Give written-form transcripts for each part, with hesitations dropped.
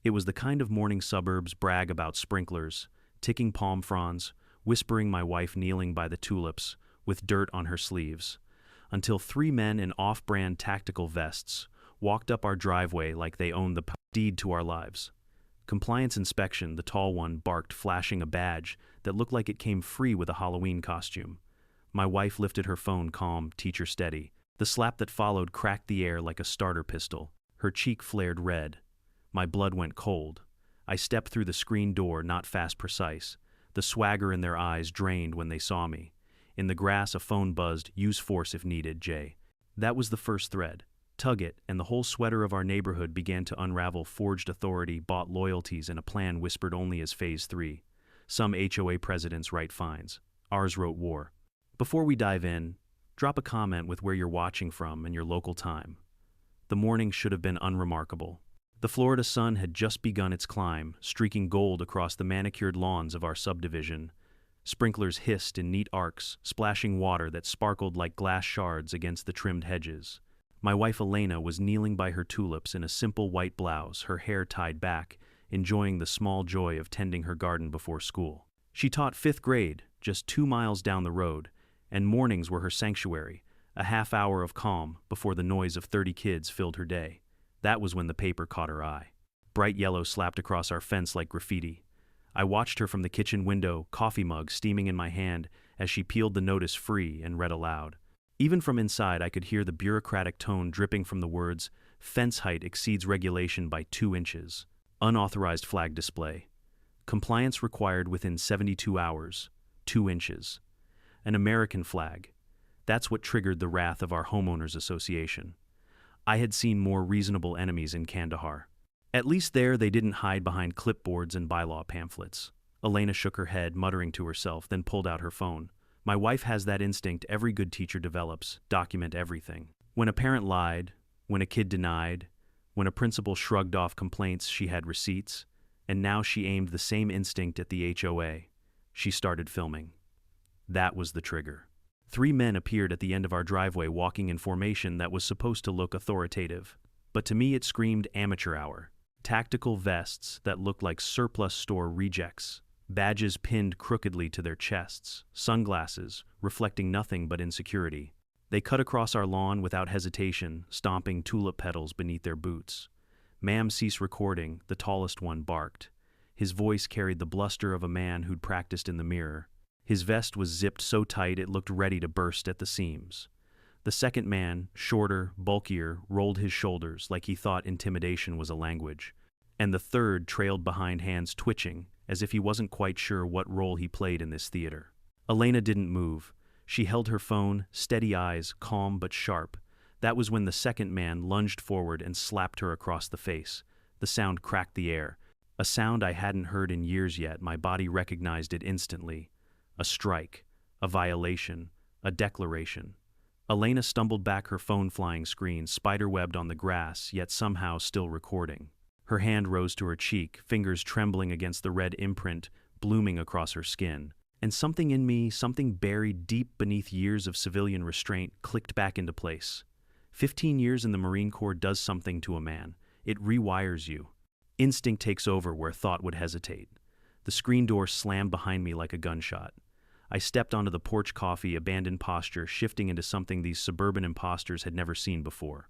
It was the kind of morning suburbs brag about sprinklers, ticking palm fronds, whispering my wife kneeling by the tulips, with dirt on her sleeves, until three men in off-brand tactical vests walked up our driveway like they owned the deed to our lives. Compliance inspection, the tall one barked, flashing a badge that looked like it came free with a Halloween costume. My wife lifted her phone, calm, teacher steady. The slap that followed cracked the air like a starter pistol. Her cheek flared red. My blood went cold. I stepped through the screen door, not fast, precise. The swagger in their eyes drained when they saw me. In the grass, a phone buzzed, "Use force if needed, Jay." That was the first thread. Tug it, and the whole sweater of our neighborhood began to unravel. Forged authority, bought loyalties, and a plan whispered only as Phase 3. Some HOA presidents write fines. Ours wrote war. Before we dive in, drop a comment with where you're watching from and your local time. The morning should have been unremarkable. The Florida sun had just begun its climb, streaking gold across the manicured lawns of our subdivision. Sprinklers hissed in neat arcs, splashing water that sparkled like glass shards against the trimmed hedges. My wife Elena was kneeling by her tulips in a simple white blouse, her hair tied back, enjoying the small joy of tending her garden before school. She taught 5th grade, just 2 miles down the road, and mornings were her sanctuary, a half hour of calm before the noise of 30 kids filled her day. That was when the paper caught her eye. Bright yellow slapped across our fence like graffiti. I watched her from the kitchen window, coffee mug steaming in my hand, as she peeled the notice free and read aloud. Even from inside, I could hear the bureaucratic tone dripping from the words, "Fence height exceeds regulation by 2 inches. Unauthorized flag display. Compliance required within 72 hours. 2 inches. An American flag. That's what triggered the wrath of our homeowners association. I had seen more reasonable enemies in Kandahar. At least there they didn't hide behind clipboards and bylaw pamphlets. Elena shook her head, muttering to herself, then pulled out her phone. My wife has that instinct every good teacher develops: document everything. When a parent lied, when a kid denied, when a principal shrugged off complaints, she had receipts, and now she aimed the same instinct at the HOA. She started filming. That was the trigger. 3 men appeared at the end of our driveway, walking in formation that was supposed to look authoritative. But to me it screamed amateur hour. Tactical vests that looked like surplus store rejects. Badges pinned crookedly to their chests, sunglasses reflecting nothing but insecurity. They cut across our lawn without hesitation, stomping tulip petals beneath their boots. "Ma'am, cease recording," the tallest one barked. His voice carried the bluster of a man who'd practiced in the mirror. His vest was zipped so tight it looked ready to burst at the seams. The second man, shorter, bulkier, rolled his shoulders like he thought intimidation was a language. And the third trailed behind, hands twitching, as if he wasn't quite sure what role he played in this theater. Elena didn't move. She held her phone, steady eyes, calm but sharp. That was when the second man lunged forward and slapped her across the face. The sound cracked the air. A sound I hadn't heard in years yet. My body recognized it instantly. A strike, a violation, a declaration. Elena stumbled back, her phone flying screen, spiderwebbed on the grass, yet somehow still recording. Her hand rose to her cheek, fingers trembling against the red imprint blooming across her skin. And something in me, something buried deep beneath years of civilian restraint, clicked back into place. 15 years in the Marine Corps does something to a man. It rewires you. Instinct takes over where thought would hesitate. The screen door slammed behind me like a gunshot. I stepped onto the porch, coffee, abandoned posture, shifting into something these suburban imposters had never seen before.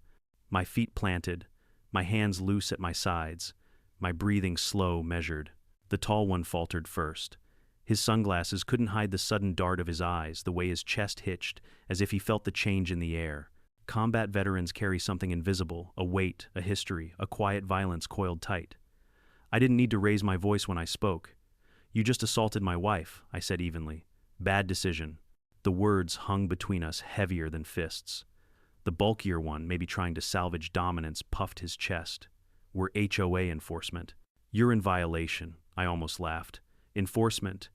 My feet planted, my hands loose at my sides, my breathing slow, measured. The tall one faltered first. His sunglasses couldn't hide the sudden dart of his eyes, the way his chest hitched, as if he felt the change in the air. Combat veterans carry something invisible, a weight, a history, a quiet violence coiled tight. I didn't need to raise my voice when I spoke. "You just assaulted my wife," I said evenly. "Bad decision." The words hung between us, heavier than fists. The bulkier one, maybe trying to salvage dominance, puffed his chest. "We're HOA enforcement." "You're in violation," I almost laughed. "Enforcement?"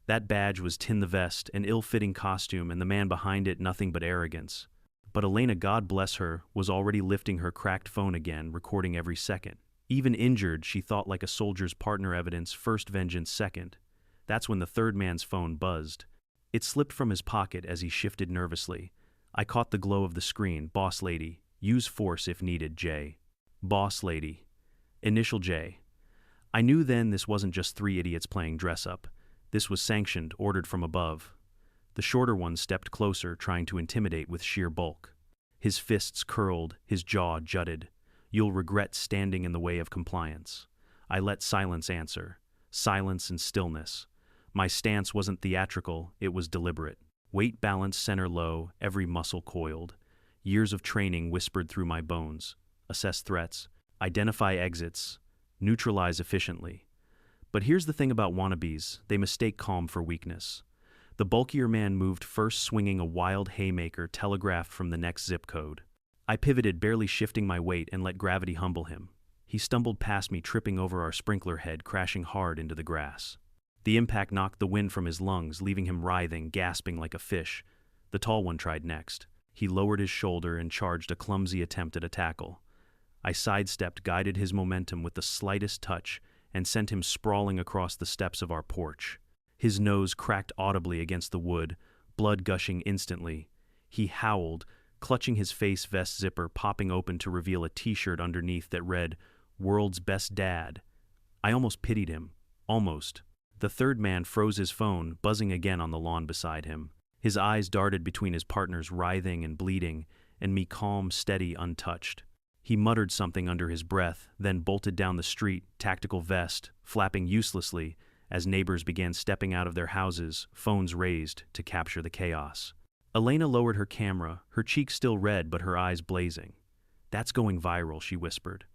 That badge was tin the vest, an ill-fitting costume, and the man behind it nothing but arrogance. But Elena, God bless her, was already lifting her cracked phone again, recording every second. Even injured, she thought like a soldier's partner. Evidence first, vengeance second. That's when the third man's phone buzzed. It slipped from his pocket as he shifted nervously. I caught the glow of the screen. "Boss lady. Use force if needed, J." Boss lady. Initial J. I knew then this wasn't just three idiots playing dress-up. This was sanctioned, ordered from above. The shorter one stepped closer, trying to intimidate with sheer bulk. His fists curled, his jaw jutted. You'll regret standing in the way of compliance. I let silence answer. Silence and stillness. My stance wasn't theatrical, it was deliberate. Weight balanced center low, every muscle coiled. Years of training whispered through my bones. Assess threats, identify exits, neutralize efficiently. But here's the thing about wannabes, they mistake calm for weakness. The bulkier man moved first, swinging a wild haymaker telegraphed from the next zip code. I pivoted, barely shifting my weight, and let gravity humble him. He stumbled past me, tripping over our sprinkler head, crashing hard into the grass. The impact knocked the wind from his lungs, leaving him writhing, gasping like a fish. The tall one tried next. He lowered his shoulder and charged a clumsy attempt at a tackle. I sidestepped, guided his momentum with the slightest touch, and sent him sprawling across the steps of our porch. His nose cracked audibly against the wood, blood gushing instantly. He howled, clutching his face vest zipper popping open to reveal a t-shirt underneath that read, "World's Best Dad." I almost pitied him. Almost. The third man froze his phone, buzzing again on the lawn beside him. His eyes darted between his partners, writhing and bleeding, and me calm, steady, untouched. He muttered something under his breath, then bolted down the street, tactical vest, flapping uselessly, as neighbors began stepping out of their houses, phones raised, to capture the chaos. Elena lowered her camera, her cheeks still red but her eyes blazing. "That's going viral," she whispered.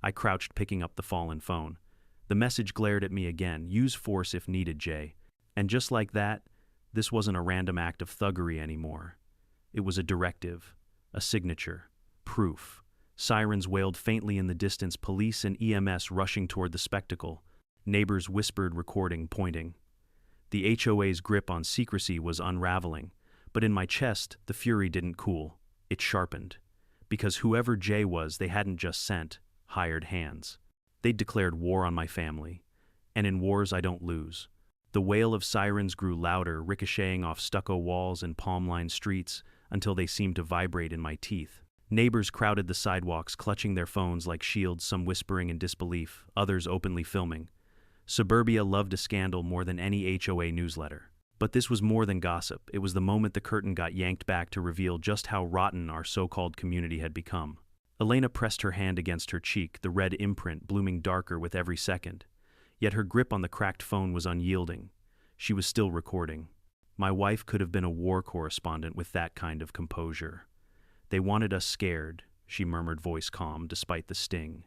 I crouched, picking up the fallen phone. The message glared at me again, "Use force if needed, Jay." And just like that, this wasn't a random act of thuggery anymore. It was a directive, a signature, proof. Sirens wailed faintly in the distance, police and EMS rushing toward the spectacle. Neighbors whispered, recording, pointing. The HOA's grip on secrecy was unraveling, but in my chest, the fury didn't cool. It sharpened. Because whoever Jay was, they hadn't just sent hired hands. They'd declared war on my family. And in wars I don't lose. The wail of sirens grew louder, ricocheting off stucco walls and palm-lined streets until they seemed to vibrate in my teeth. Neighbors crowded the sidewalks, clutching their phones like shields, some whispering in disbelief, others openly filming. Suburbia loved a scandal more than any HOA newsletter. But this was more than gossip. It was the moment the curtain got yanked back to reveal just how rotten our so-called community had become. Elena pressed her hand against her cheek, the red imprint blooming darker with every second. Yet her grip on the cracked phone was unyielding. She was still recording. My wife could have been a war correspondent with that kind of composure. "They wanted us scared," she murmured, voice calm despite the sting.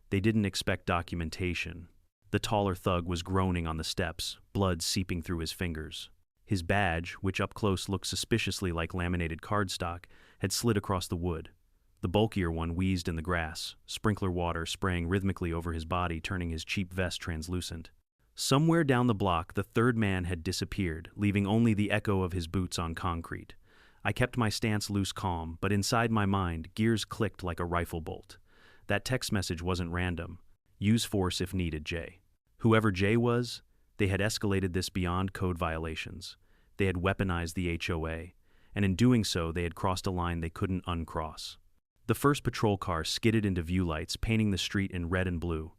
"They didn't expect documentation." The taller thug was groaning on the steps, blood seeping through his fingers. His badge, which up close looked suspiciously like laminated cardstock, had slid across the wood. The bulkier one wheezed in the grass, sprinkler water spraying rhythmically over his body, turning his cheap vest translucent. Somewhere down the block, the third man had disappeared, leaving only the echo of his boots on concrete. I kept my stance loose, calm, but inside my mind, gears clicked like a rifle bolt. That text message wasn't random. "Use force if needed, Jay." Whoever Jay was, they had escalated this beyond code violations. They had weaponized the HOA, and in doing so, they had crossed a line they couldn't uncross. The first patrol car skidded into view lights, painting the street in red and blue.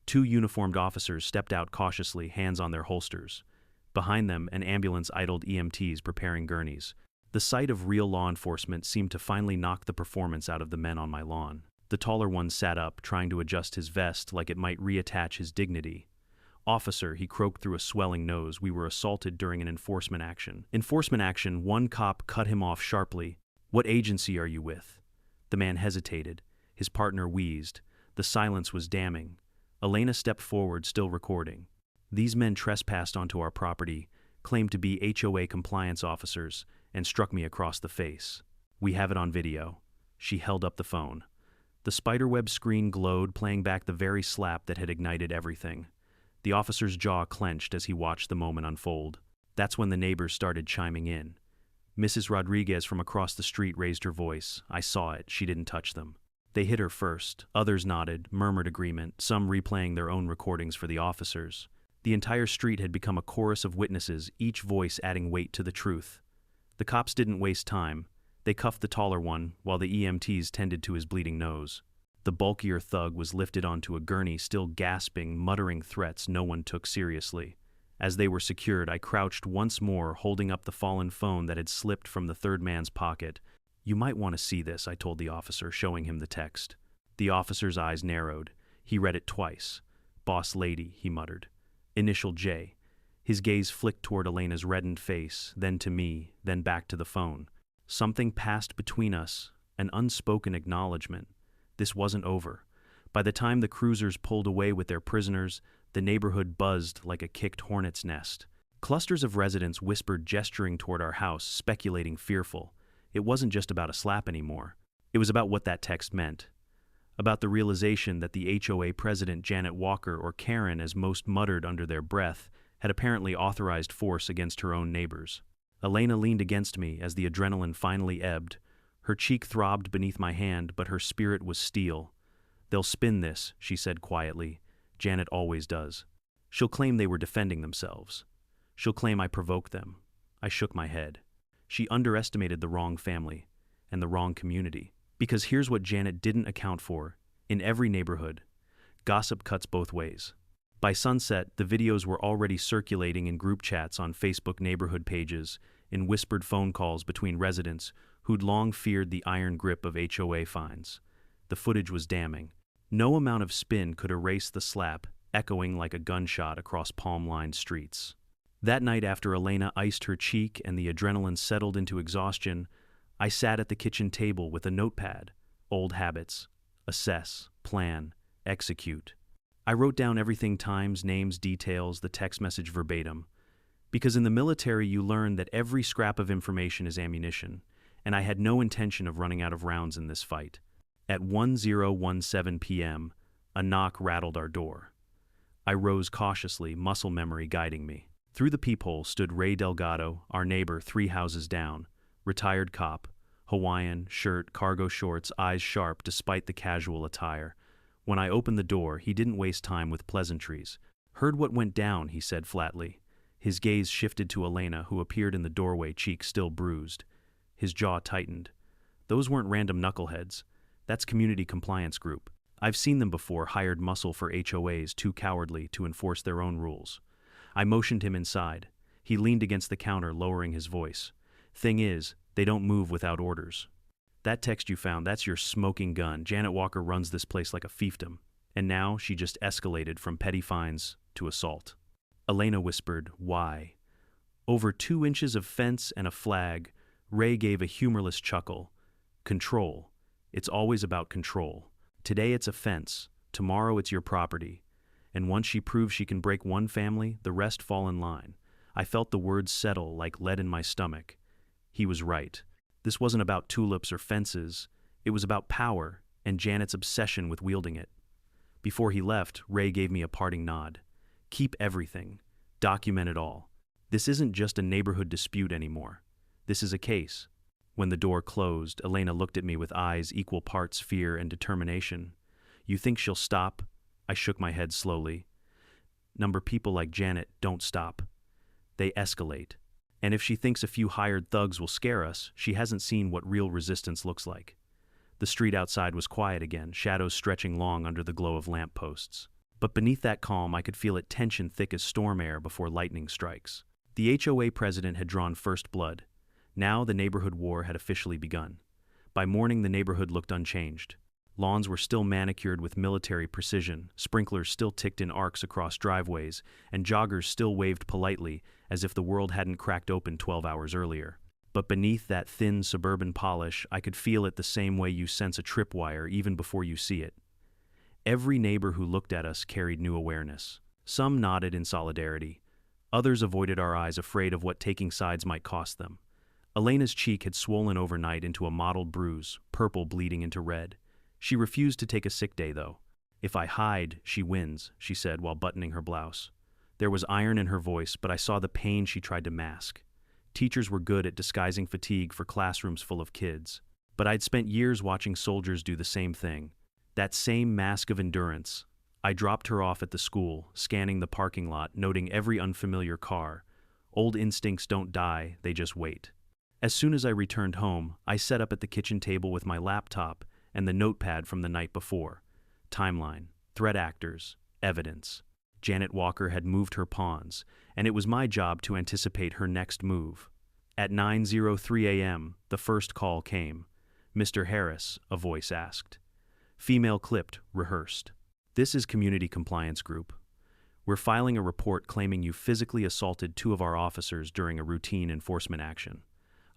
Two uniformed officers stepped out cautiously, hands on their holsters. Behind them, an ambulance idled, EMTs preparing gurneys. The sight of real law enforcement seemed to finally knock the performance out of the men on my lawn. The taller one sat up, trying to adjust his vest like it might reattach his dignity. "Officer," he croaked through a swelling nose, "we were assaulted during an enforcement action." "Enforcement action?" One cop cut him off sharply. "What agency are you with?" The man hesitated. His partner wheezed. The silence was damning. Elena stepped forward, still recording. "These men trespassed onto our property, claimed to be HOA compliance officers, and struck me across the face. We have it on video." She held up the phone. The spiderweb screen glowed, playing back the very slap that had ignited everything. The officer's jaw clenched as he watched the moment unfold. That's when the neighbors started chiming in. Mrs. Rodriguez from across the street raised her voice. I saw it. She didn't touch them. They hit her first. Others nodded, murmured agreement, some replaying their own recordings for the officers. The entire street had become a chorus of witnesses, each voice adding weight to the truth. The cops didn't waste time. They cuffed the taller one, while the EMTs tended to his bleeding nose. The bulkier thug was lifted onto a gurney, still gasping, muttering threats no one took seriously. As they were secured, I crouched once more, holding up the fallen phone that had slipped from the third man's pocket. "You might want to see this," I told the officer, showing him the text. The officer's eyes narrowed. He read it twice. "Boss lady," he muttered. "Initial J." His gaze flicked toward Elena's reddened face, then to me, then back to the phone. Something passed between us, an unspoken acknowledgement. This wasn't over. By the time the cruisers pulled away with their prisoners, the neighborhood buzzed like a kicked hornet's nest. Clusters of residents whispered, gesturing toward our house, speculating, fearful. It wasn't just about a slap anymore. It was about what that text meant. About the realization that the HOA president, Janet Walker, or Karen, as most muttered under their breath, had apparently authorized force against her own neighbors. Elena leaned against me as the adrenaline finally ebbed. Her cheek throbbed beneath my hand, but her spirit was steel. "They'll spin this," she said quietly. "Janet always does. She'll claim they were defending themselves. She'll claim I provoked them." I shook my head. She underestimated the wrong family and the wrong community. Because here's what Janet didn't account for. In every neighborhood, gossip cuts both ways. By sunset, the videos were already circulating in group chats on Facebook neighborhood pages, in whispered phone calls between residents who'd long feared the iron grip of HOA fines. The footage was damning. No amount of spin could erase the slap, echoing like a gunshot across palm-lined streets. That night, after Elena iced her cheek and the adrenaline settled into exhaustion, I sat at the kitchen table with a notepad. Old habits. Assess, plan, execute. I wrote down everything: times, names, details, the text message verbatim. Because in the military you learn that every scrap of information is ammunition, and I had no intention of running out of rounds in this fight. At 10:17 p.m., a knock rattled our door. I rose cautiously, muscle memory guiding me. Through the peephole stood Ray Delgado, our neighbor 3 houses down, retired cop, Hawaiian, shirt, cargo shorts, eyes sharp despite the casual attire. When I opened the door, he didn't waste time with pleasantries. "Heard what went down," he said flatly. His gaze shifted to Elena, who appeared in the doorway, cheek still bruised. His jaw tightened. "Those weren't random knuckleheads. That's community compliance group. I've seen them before, hired muscle for HOAs too cowardly to enforce their own rules." I motioned him inside. He leaned against the counter, lowering his voice. "Thing is, they don't move without orders. That text you found, that's your smoking gun. Janet Walker runs this place like a fiefdom. And now she just escalated from petty fines to assault." Elena whispered, "Why?" Over 2 inches of fence and a flag, Ray gave a humorless chuckle. "Control. It's always about control. Today it's a fence, tomorrow it's your property. And once she proves she can break one family, the rest fall in line." I felt the words settle like lead in my stomach. He was right. This wasn't about tulips or fences. It was about power and Janet's obsession with wielding it. Before he left, Ray gave me a parting nod. "Keep everything. Document it all. This isn't just a neighborhood dispute anymore. This is a case." When the door closed, Elena looked at me with eyes equal parts fear and determination. "You think she'll stop?" I shook my head slowly. People like Janet don't stop. They escalate. And if she thinks a few hired thugs will scare us, she hasn't seen what real resistance looks like. The street outside was quiet again, shadows stretching long under the glow of lampposts. But beneath that calm, I could feel it tension thick as storm air before lightning strikes. The HOA president had drawn first blood. Now the neighborhood war had officially begun. By morning, the neighborhood looked unchanged. Lawns were still manicured with military precision, sprinklers still ticked in arcs across driveways, and joggers still waved politely as if the world hadn't cracked open 12 hours earlier. But beneath that thin suburban polish, I could feel it the same way you sense a tripwire even before you see it. Every neighbor who looked at us carried new awareness. Some nodded in solidarity. Others avoided our eyes, afraid of what taking sides might cost them. Elena's cheek had swollen overnight into a mottled bruise, purple bleeding into red. She refused to take a sick day, though. "If I hide, she wins," she said while buttoning her blouse. There was iron in her voice, but I saw the pain she tried to mask. Teachers were good at disguising fatigue for classrooms full of kids. But I'd spent years watching soldiers do the same thing. That same mask of endurance. I dropped her off at the school, scanning the parking lot, noting every unfamiliar car. Old instincts don't die, they just wait. As soon as I returned home, I set up at the kitchen table with my laptop and the notepad from the night before. Timeline, threat actors, evidence. Janet Walker had moved her pawns, and it was my job to anticipate her next move. At 9:03 a.m., the first call came. "Mr. Harris," a voice asked. Female clipped, rehearsed. "This is Community Compliance Group. We're filing a report claiming you physically assaulted 2 of our officers during a routine enforcement action."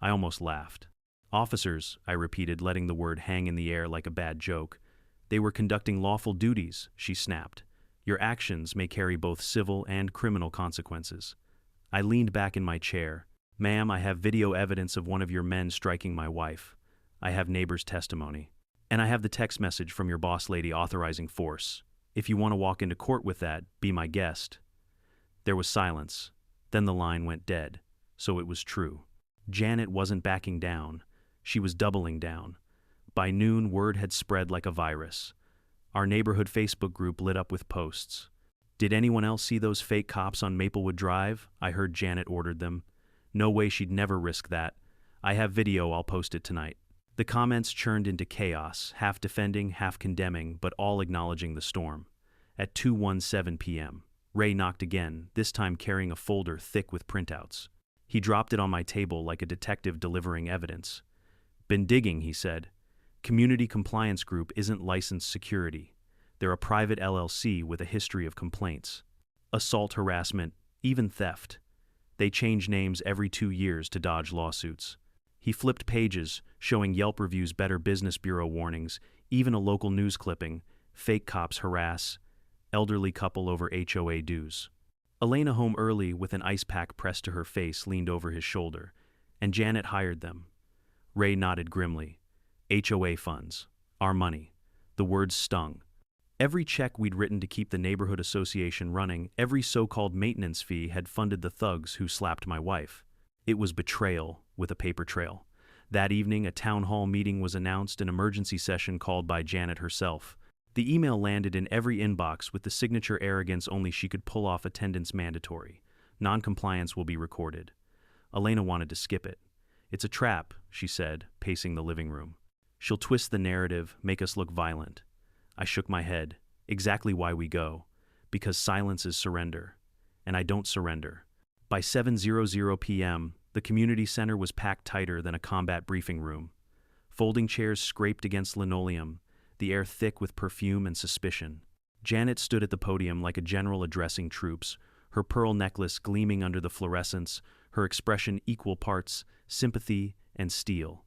I almost laughed. "Officers," I repeated, letting the word hang in the air like a bad joke. "They were conducting lawful duties," she snapped. "Your actions may carry both civil and criminal consequences." I leaned back in my chair. "Ma'am, I have video evidence of one of your men striking my wife. I have neighbors' testimony. And I have the text message from your boss lady authorizing force. If you want to walk into court with that, be my guest." There was silence. Then the line went dead. So it was true. Janet wasn't backing down. She was doubling down. By noon, word had spread like a virus. Our neighborhood Facebook group lit up with posts. "Did anyone else see those fake cops on Maplewood Drive?" I heard Janet ordered them. No way, she'd never risk that. "I have video, I'll post it tonight." The comments churned into chaos, half defending, half condemning, but all acknowledging the storm. At 2:17 p.m., Ray knocked again, this time carrying a folder thick with printouts. He dropped it on my table like a detective delivering evidence. "Been digging," he said. "Community Compliance Group isn't licensed security. They're a private LLC with a history of complaints. Assault, harassment, even theft. They change names every 2 years to dodge lawsuits." He flipped pages, showing Yelp reviews, Better Business Bureau warnings, even a local news clipping, "Fake cops harass elderly couple over HOA dues." Elena, home early with an ice pack pressed to her face, leaned over his shoulder. "And Janet hired them." Ray nodded grimly. "HOA funds. Our money." The words stung. Every check we'd written to keep the neighborhood association running, every so-called maintenance fee had funded the thugs who slapped my wife. It was betrayal with a paper trail. That evening, a town hall meeting was announced, an emergency session called by Janet herself. The email landed in every inbox with the signature arrogance only she could pull off: attendance mandatory. Non-compliance will be recorded. Elena wanted to skip it. "It's a trap," she said, pacing the living room. "She'll twist the narrative, make us look violent." I shook my head. "Exactly why we go. Because silence is surrender. And I don't surrender." By 7:00 p.m., the community center was packed tighter than a combat briefing room. Folding chairs scraped against linoleum, the air thick with perfume and suspicion. Janet stood at the podium like a general addressing troops, her pearl necklace gleaming under the fluorescence, her expression equal parts sympathy and steel.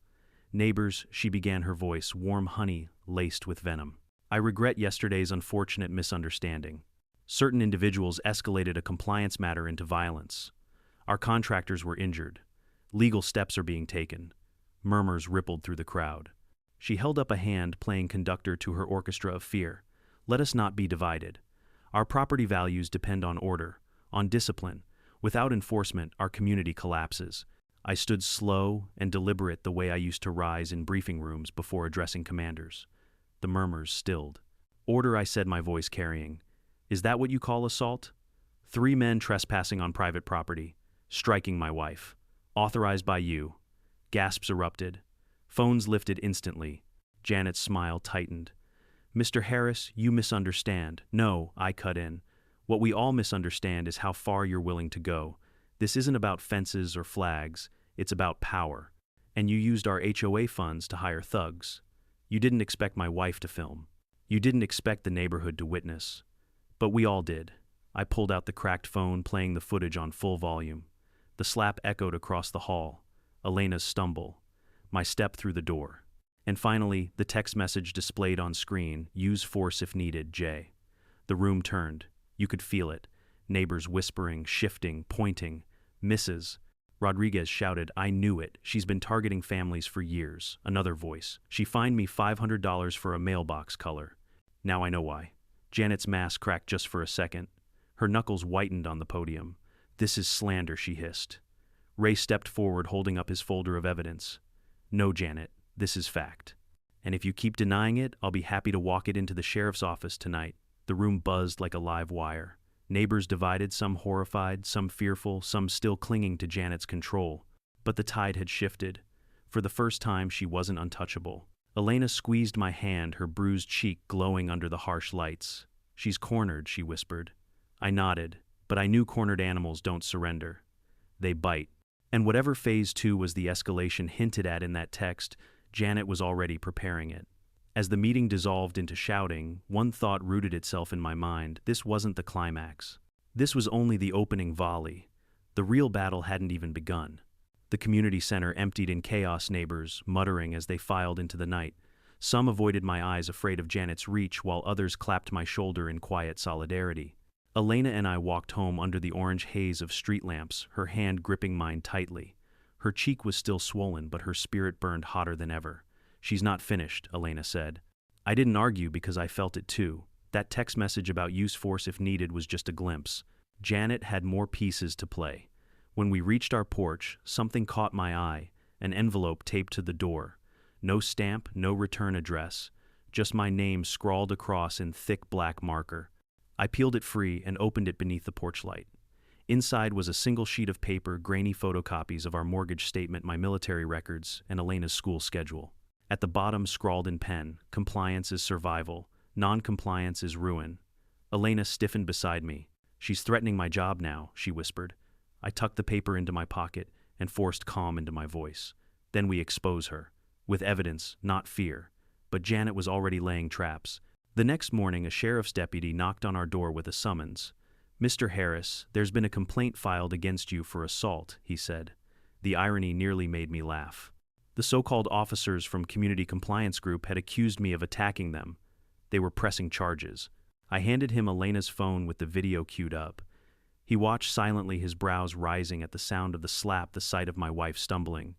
"Neighbors," she began, her voice warm honey laced with venom. "I regret yesterday's unfortunate misunderstanding. Certain individuals escalated a compliance matter into violence. Our contractors were injured. Legal steps are being taken." Murmurs rippled through the crowd. She held up a hand, playing conductor to her orchestra of fear. "Let us not be divided. Our property values depend on order, on discipline. Without enforcement, our community collapses." I stood slow and deliberate, the way I used to rise in briefing rooms before addressing commanders. The murmurs stilled. "Order," I said, my voice carrying. "Is that what you call assault? 3 men trespassing on private property, striking my wife. Authorized by you." Gasps erupted. Phones lifted instantly. Janet's smile tightened. "Mr. Harris, you misunderstand." "No," I cut in. "What we all misunderstand is how far you're willing to go. This isn't about fences or flags. It's about power. And you used our HOA funds to hire thugs. You didn't expect my wife to film. You didn't expect the neighborhood to witness. But we all did." I pulled out the cracked phone, playing the footage on full volume. The slap echoed across the hall. Elena's stumble. My step through the door. And finally, the text message displayed on screen: "Use force if needed, Jay." The room turned. You could feel it. Neighbors whispering, shifting, pointing. "Mrs. Rodriguez shouted, "I knew it. She's been targeting families for years." Another voice: "She fined me $500 for a mailbox color. Now I know why." Janet's mask cracked just for a second. Her knuckles whitened on the podium. "This is slander," she hissed. Ray stepped forward, holding up his folder of evidence. "No, Janet, this is fact. And if you keep denying it, I'll be happy to walk it into the sheriff's office tonight." The room buzzed like a live wire. Neighbors divided, some horrified, some fearful, some still clinging to Janet's control. But the tide had shifted. For the first time, she wasn't untouchable. Elena squeezed my hand, her bruised cheek glowing under the harsh lights. "She's cornered," she whispered. I nodded, but I knew cornered animals don't surrender. They bite. And whatever phase 2 was the escalation hinted at in that text, Janet was already preparing it. As the meeting dissolved into shouting, one thought rooted itself in my mind: this wasn't the climax. This was only the opening volley. The real battle hadn't even begun. The community center emptied in chaos, neighbors muttering as they filed into the night. Some avoided my eyes, afraid of Janet's reach, while others clapped my shoulder in quiet solidarity. Elena and I walked home under the orange haze of street lamps, her hand gripping mine tightly. Her cheek was still swollen, but her spirit burned hotter than ever. "She's not finished," Elena said. I didn't argue because I felt it too. That text message about use force if needed was just a glimpse. Janet had more pieces to play. When we reached our porch, something caught my eye, an envelope taped to the door. No stamp, no return address, just my name scrawled across in thick black marker. I peeled it free and opened it beneath the porch light. Inside was a single sheet of paper, grainy photocopies of our mortgage statement, my military records, and Elena's school schedule. At the bottom, scrawled in pen, "Compliance is survival, non-compliance is ruin." Elena stiffened beside me. "She's threatening my job now," she whispered. I tucked the paper into my pocket and forced calm into my voice. "Then we expose her. With evidence, not fear." But Janet was already laying traps. The next morning, a sheriff's deputy knocked on our door with a summons. "Mr. Harris, there's been a complaint filed against you for assault," he said. The irony nearly made me laugh. The so-called officers from Community Compliance Group had accused me of attacking them. They were pressing charges. I handed him Elena's phone with the video queued up. He watched silently, his brows rising at the sound of the slap, the sight of my wife stumbling.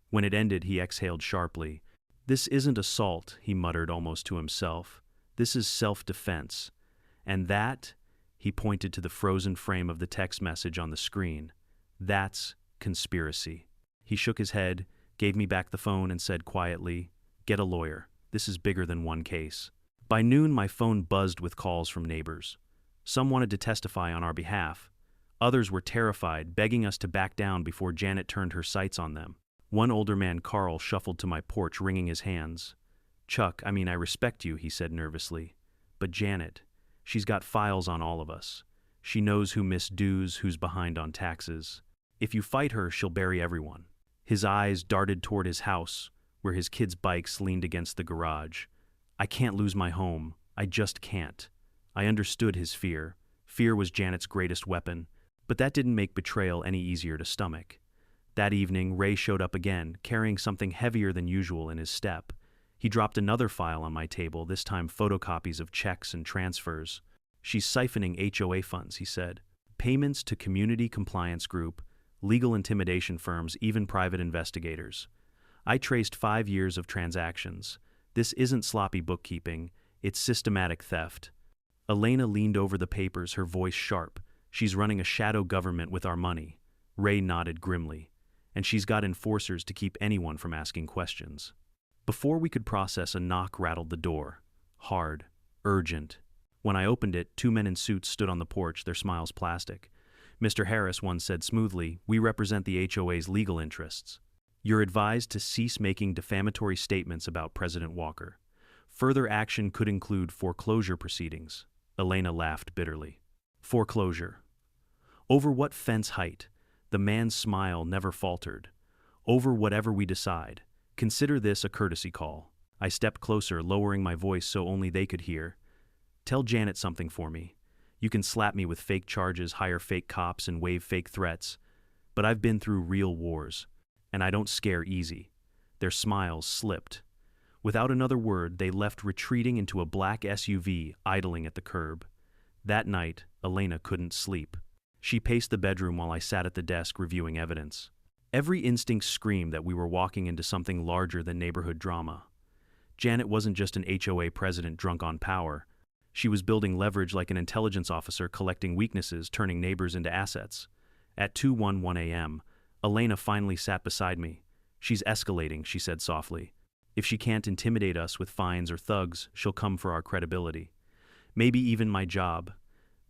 When it ended, he exhaled sharply. "This isn't assault," he muttered almost to himself. "This is self-defense. And that," he pointed to the frozen frame of the text message on the screen, "that's conspiracy." He shook his head, gave me back the phone, and said quietly, "Get a lawyer. This is bigger than one case." By noon, my phone buzzed with calls from neighbors. Some wanted to testify on our behalf. Others were terrified, begging us to back down before Janet turned her sights on them. One older man, Carl, shuffled to my porch, wringing his hands. "Chuck, I respect you," he said nervously. "But Janet, she's got files on all of us. She knows who missed dues, who's behind on taxes. If you fight her, she'll bury everyone." His eyes darted toward his house, where his kids' bikes leaned against the garage. "I can't lose my home. I just can't." I understood his fear. Fear was Janet's greatest weapon, but that didn't make betrayal any easier to stomach. That evening, Ray showed up again, carrying something heavier than usual in his step. He dropped another file on my table, this time photocopies of checks and transfers. "She's siphoning HOA funds," he said. "Payments to Community Compliance Group, legal intimidation firms, even private investigators." I traced 5 years of transactions. This isn't sloppy bookkeeping, it's systematic theft. Elena leaned over the papers, her voice sharp. "She's running a shadow government with our money." Ray nodded grimly. "And she's got enforcers to keep anyone from asking questions." Before we could process, a knock rattled the door. Hard, urgent. When I opened it, 2 men in suits stood on the porch, their smiles plastic. "Mr. Harris," one said smoothly, "we represent the HOA's legal interests. You're advised to cease making defamatory statements about President Walker. Further action could include foreclosure proceedings." Elena laughed bitterly. "Foreclosure. Over what fence height?" The man's smile never faltered. "Over whatever we decide. Consider this a courtesy call." I stepped closer, lowering my voice so only they could hear. "Tell Janet something for me. You can slap me with fake charges, hire fake cops, and wave fake threats. But I've been through real wars, and I don't scare easy." Their smiles slipped. Without another word, they left, retreating into a black SUV idling at the curb. That night, Elena couldn't sleep. She paced the bedroom while I sat at the desk reviewing evidence. Every instinct screamed that we were walking into something larger than neighborhood drama. Janet wasn't just an HOA president drunk on power. She was building leverage like an intelligence officer, collecting weaknesses, turning neighbors into assets. At 2:11 a.m., Elena finally sat beside me. "She's escalating," she said softly. "If she can't intimidate us with fines or thugs, she'll come for our credibility. Maybe even my job.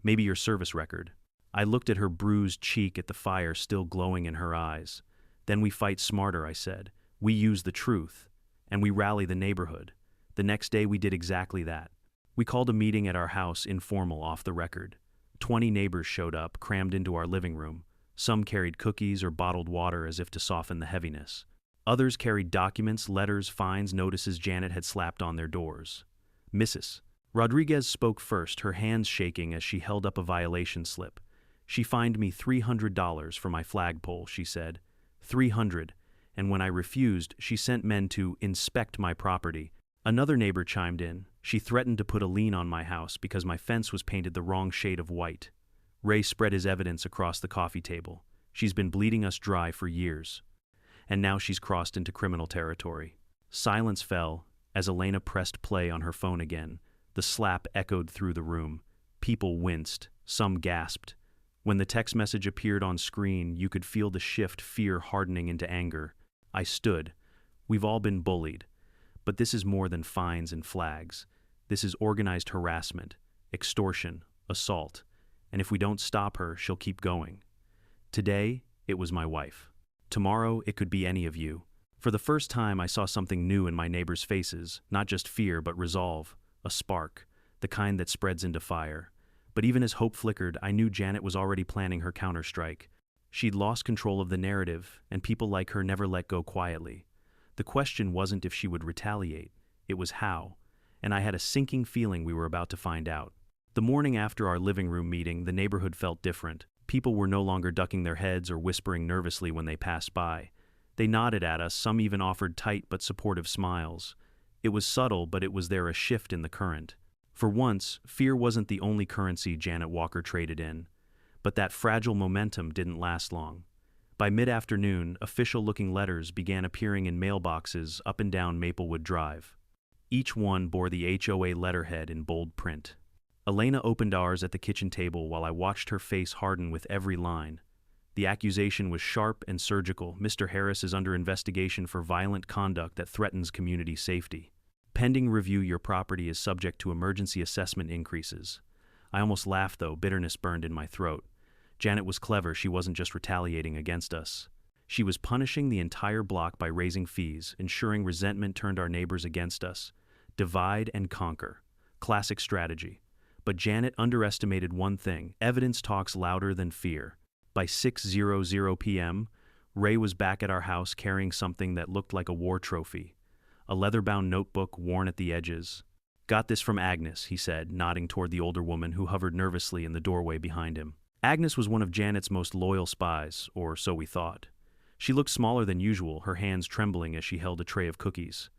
Maybe your service record." I looked at her bruised cheek, at the fire still glowing in her eyes. "Then we fight smarter," I said. "We use the truth. and we rally the neighborhood. The next day we did exactly that. We called a meeting at our house, informal, off the record. 20 neighbors showed up, crammed into our living room. Some carried cookies or bottled water as if to soften the heaviness. Others carried documents, letters, fines, notices Janet had slapped on their doors. Mrs. Rodriguez spoke first, her hands shaking as she held up a violation slip. She fined me $300 for my flagpole, she said. $300, and when I refused, she sent men to inspect my property. Another neighbor chimed in. She threatened to put a lien on my house because my fence was painted the wrong shade of white. Ray spread his evidence across the coffee table. She's been bleeding us dry for years. And now she's crossed into criminal territory. Silence fell as Elena pressed play on her phone again. The slap echoed through the room. People winced. Some gasped. When the text message appeared on screen, you could feel the shift, fear hardening into anger. I stood. We've all been bullied. But this is more than fines and flags. This is organized harassment, extortion, assault. And if we don't stop her, she'll keep going. Today, it was my wife. Tomorrow, it could be any of you. For the first time, I saw something new in my neighbors' faces, not just fear, but resolve, a spark, the kind that spreads into fire. But even as hope flickered, I knew Janet was already planning her counterstrike. She'd lost control of the narrative, and people like her never let go quietly. The question wasn't if she would retaliate, it was how, and I had a sinking feeling we were about to find out. The morning after our living room meeting, the neighborhood felt different. People were no longer ducking their heads or whispering nervously when they passed by. They nodded at us, some even offered tight but supportive smiles. It was subtle, but it was there, a shift in the current. For once, fear wasn't the only currency Janet Walker traded in. But that fragile momentum didn't last long. By mid-afternoon, official-looking letters began appearing in mailboxes up and down Maplewood Drive. Each one bore the HOA letterhead in bold print. Elena opened ours at the kitchen table while I watched her face harden with every line. The accusation was sharp and surgical. Mr. Harris is under investigation for violent conduct that threatens community safety. Pending review, your property is subject to emergency assessment increases. I almost laughed, though. Bitterness burned in my throat. Janet was clever. She wasn't just retaliating against us. She was punishing the entire block by raising fees, ensuring resentment turned our neighbors against us. Divide and conquer. Classic strategy. But Janet underestimated one thing. Evidence talks louder than fear. By 6:00 p.m., Ray was back at our house carrying something that looked like a war trophy. A leather-bound notebook worn at the edges. "Got this from Agnes," he said, nodding toward the older woman who hovered nervously in the doorway behind him. Agnes was one of Janet's most loyal spies, or so we thought. She looked smaller than usual, her hands trembling as she held a tray of cookies.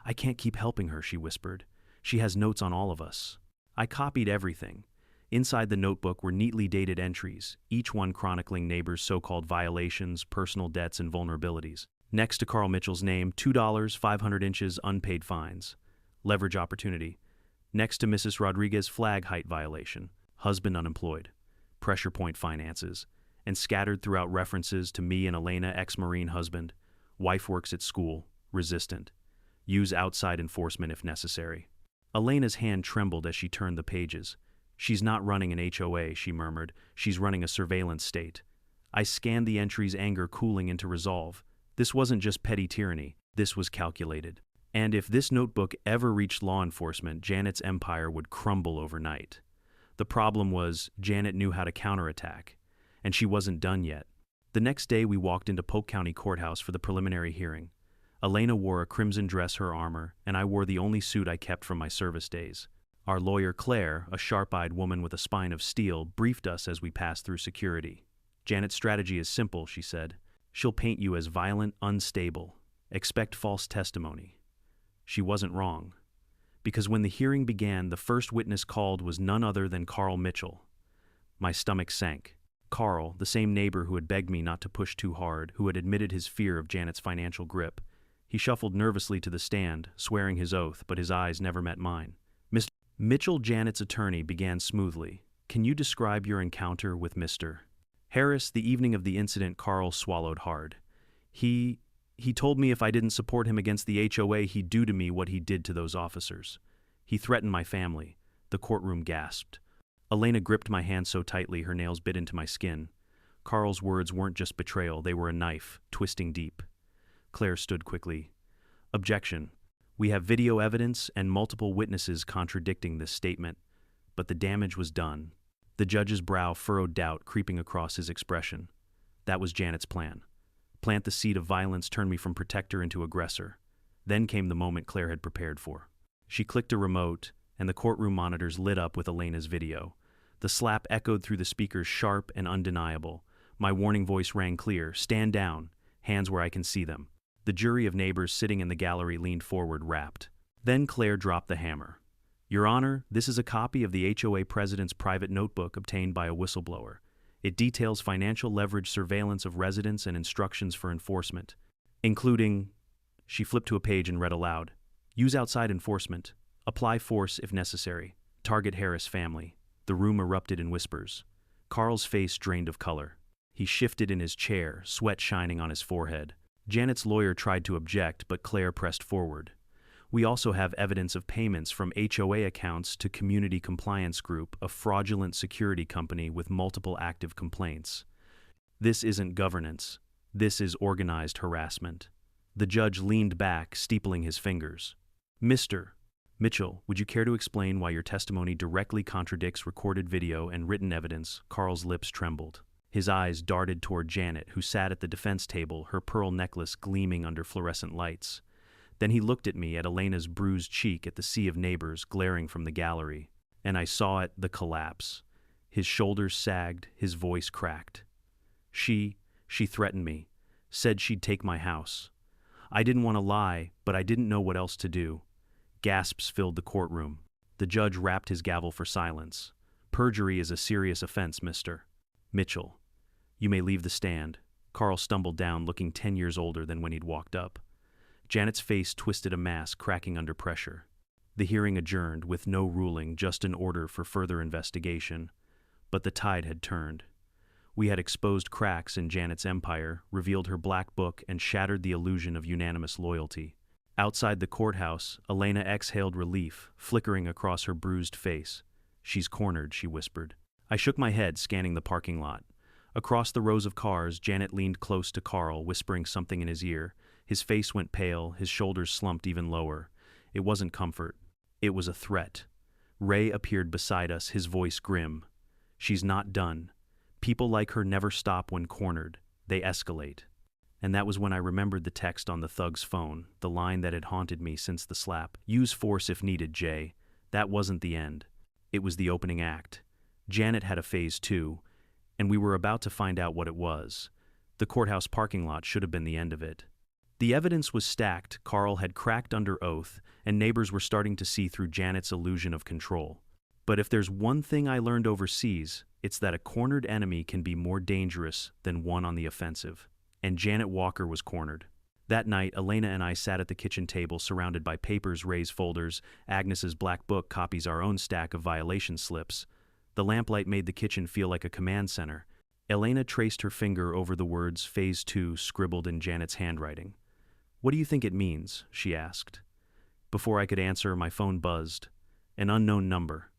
"I can't keep helping her," she whispered. "She has notes on all of us." I copied everything. Inside the notebook were neatly dated entries, each one chronicling neighbors' so-called violations, personal debts, and vulnerabilities. Next to Carl Mitchell's name, $2, 500 inches, unpaid fines. Leverage opportunity. Next to Mrs. Rodriguez, flag height violation. Husband unemployed. Pressure point finances. And scattered throughout references to me and Elena, ex-Marine husband. Wife works at school. Resistant. Use outside enforcement if necessary. Elena's hand trembled as she turned the pages. "She's not running an HOA," she murmured. "She's running a surveillance state." I scanned the entries, anger cooling into resolve. This wasn't just petty tyranny. This was calculated. And if this notebook ever reached law enforcement, Janet's empire would crumble overnight. The problem was, Janet knew how to counterattack. And she wasn't done yet. The next day, we walked into Polk County Courthouse for the preliminary hearing. Elena wore a crimson dress, her armor, and I wore the only suit I kept from my service days. Our lawyer, Claire, a sharp-eyed woman with a spine of steel, briefed us as we passed through security. "Janet's strategy is simple," she said. "She'll paint you as violent, unstable. Expect false testimony." She wasn't wrong. Because when the hearing began, the first witness called was none other than Carl Mitchell. My stomach sank. Carl, the same neighbor who had begged me not to push too hard, who had admitted his fear of Janet's financial grip. He shuffled nervously to the stand, swearing his oath, but his eyes never met mine. "Mr. Mitchell," Janet's attorney began smoothly. "Can you describe your encounter with Mr. Harris the evening of the incident?" Carl swallowed hard. He told me if I didn't support him against the HOA, he'd do to me what he did to those officers. He threatened my family." The courtroom gasped. Elena gripped my hand so tightly her nails bit into my skin. Carl's words weren't just betrayal, they were a knife, twisting deep. Claire stood quickly. Objection. We have video evidence and multiple witnesses contradicting this statement, but the damage was done. The judge's brow furrowed doubt creeping across his expression. That was Janet's plan. Plant the seed of violence, turn me from protector into aggressor. Then came the moment Claire had prepared for. She clicked a remote, and the courtroom monitors lit up with Elena's video. The slap echoed through the speakers, sharp and undeniable. My warning voice rang clear. Stand down, hands where I can see them. The jury of neighbors sitting in the gallery leaned forward, rapt. Then Claire dropped the hammer. Your Honor, this is a copy of the HOA president's private notebook obtained by a whistleblower. It details financial leverage surveillance of residents and instructions for enforcement, including... She flipped to a page and read aloud. Use outside enforcement. Apply force if necessary. Target Harris family. The room erupted in whispers. Carl's face drained of color. He shifted in his chair, sweat shining on his forehead. Janet's lawyer tried to object, but Claire pressed forward. We also have evidence of payments from HOA accounts to Community Compliance Group, a fraudulent security company with multiple active complaints. This isn't governance. This is organized harassment. The judge leaned back, steepling his fingers. Mr. Mitchell, would you care to explain why your testimony directly contradicts recorded video and written evidence? Carl's lips trembled. His eyes darted toward Janet, who sat at the defense table, her pearl necklace gleaming under fluorescent lights. Then he looked at me, at Elena's bruised cheek, at the sea of neighbors glaring from the gallery. And I saw it, the collapse. His shoulders sagged, his voice cracked. She threatened me, said she'd take my house. I didn't want to lie, but I didn't know what else to do. Gasps filled the courtroom. The judge rapped his gavel for silence. Perjury is a serious offense, Mr. Mitchell. You may leave the stand. Carl stumbled down, looking 10 years older than when he'd walked up. Janet's face twisted a mask, cracking under pressure. The hearing adjourned, with no ruling, just an order for further investigation. But the tide had turned. We had exposed cracks in Janet's empire, revealed her black book, and shattered the illusion of unanimous loyalty. Outside the courthouse, Elena exhaled relief, flickering across her bruised face. She's cornered, she whispered. I shook my head, scanning the parking lot. Across the rows of cars, Janet leaned close to Carl, whispering something in his ear. His face went pale, his shoulders slumped even lower. It wasn't comfort. It was a threat. Ray appeared beside us, his voice grim. She's not done. People like her never stop when cornered. They escalate. And that was when I remembered the text on the thug's phone, the line that had haunted me since the slap. Use force if needed, Jay. That wasn't the end. It was the opening act. Janet had a phase 2, and we were about to find out what it was. The courthouse parking lot should have been the end of it. The evidence was stacked, Carl had cracked under oath, and neighbors were starting to see through Janet's illusion of control. But if there's one thing I learned overseas, it's that a cornered enemy can be more dangerous than one on the offensive. And Janet Walker was cornered. That night, Elena and I sat at the kitchen table, surrounded by papers, Ray's folders, Agnes's black book, copies, our own stack of violation slips. The lamplight made the kitchen feel like a command center. Elena traced her finger over the words Phase 2 scribbled in Janet's handwriting. What do you think it means? She asked. Before I could answer, my phone buzzed. An unknown number.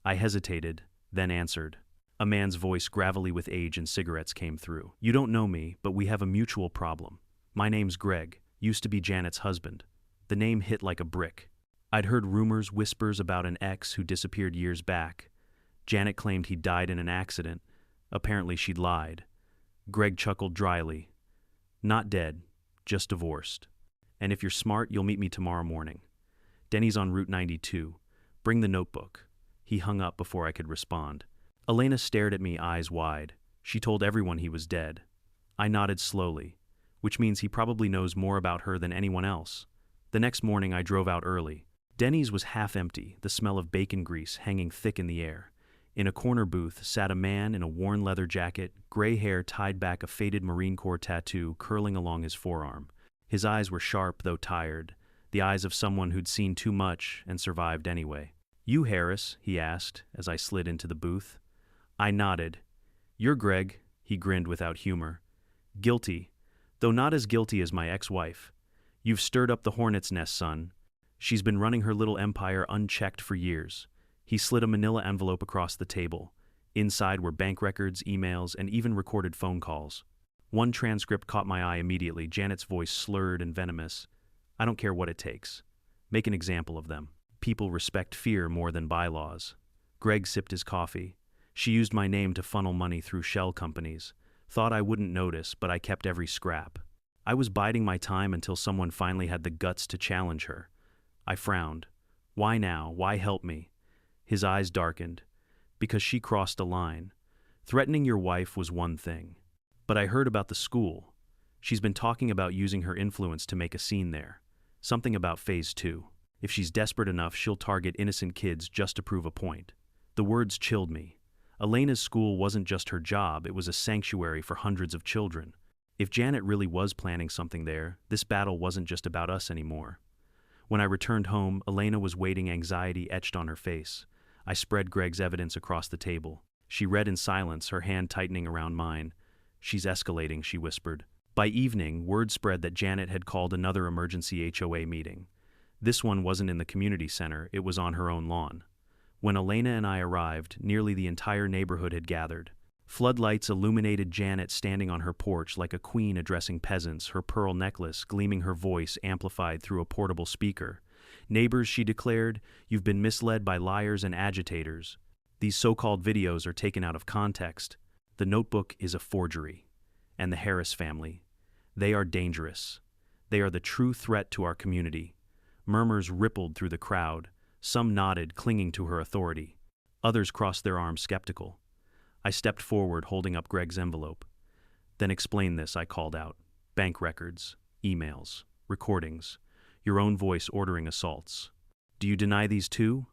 I hesitated, then answered. A man's voice, gravelly with age and cigarettes, came through. You don't know me, but we have a mutual problem. My name's Greg, used to be Janet's husband. The name hit like a brick. I'd heard rumors, whispers about an ex who disappeared years back. Janet claimed he died in an accident. Apparently she'd lied. Greg chuckled dryly. Not dead, just divorced. And if you're smart, you'll meet me tomorrow morning. Denny's on Route 92. Bring the notebook. He hung up before I could respond. Elena stared at me, eyes wide. She told everyone he was dead. I nodded slowly, which means he probably knows more about her than anyone else. The next morning I drove out early. Denny's was half empty, the smell of bacon grease hanging thick in the air. In a corner booth sat a man in a worn leather jacket, gray hair tied back, a faded Marine Corps tattoo curling along his forearm. His eyes were sharp, though tired, the eyes of someone who'd seen too much and survived anyway. You Harris? He asked as I slid into the booth. I nodded. You're Greg, he grinned without humor. Guilty, though not as guilty as my ex-wife. You've stirred up the hornet's nest, son. She's been running her little empire unchecked for years. He slid a manila envelope across the table. Inside were bank records, emails, and even recorded phone calls. One transcript caught my eye immediately, Janet's voice slurred and venomous. I don't care what it takes. Make an example of them. People respect fear more than bylaws. Greg sipped his coffee. She used my name to funnel money through shell companies. Thought I wouldn't notice, but I kept every scrap. I was biding my time until someone finally had the guts to challenge her. I frowned. Why now? Why help me? His eyes darkened. Because she crossed a line. Threatening your wife was one thing. But I heard about the school. She's been talking about using her influence to make a scene there. Something about phase 2. If she's desperate enough, she'll target innocent kids just to prove a point. The words chilled me. Elena's school wasn't just her job, it was a sanctuary for hundreds of children. If Janet really was planning something there, this battle wasn't just about us anymore. When I returned home, Elena was waiting, anxiety etched on her face. I spread Greg's evidence across the table. She read in silence, her hand tightening around mine. She's escalating, she whispered. By evening, word spread that Janet had called another emergency HOA meeting. This one wasn't in the community center, it was on her own lawn. When Elena and I arrived, nearly the entire neighborhood had gathered. Floodlights illuminated Janet standing on her porch like a queen addressing peasants, her pearl necklace gleaming, her voice amplified through a portable speaker. Neighbors, she declared, you've been misled by liars and agitators. These so-called videos are taken out of context. The notebook is a forgery. And the Harris family. They are dangerous. They are the true threat to our community. Murmurs rippled through the crowd. Some nodded, clinging to her authority. Others crossed their arms, skeptical. I stepped forward, holding up Greg's envelope. Then explain this, I called out. Bank records, emails, recordings, your own voice ordering assaults. Do you deny these too?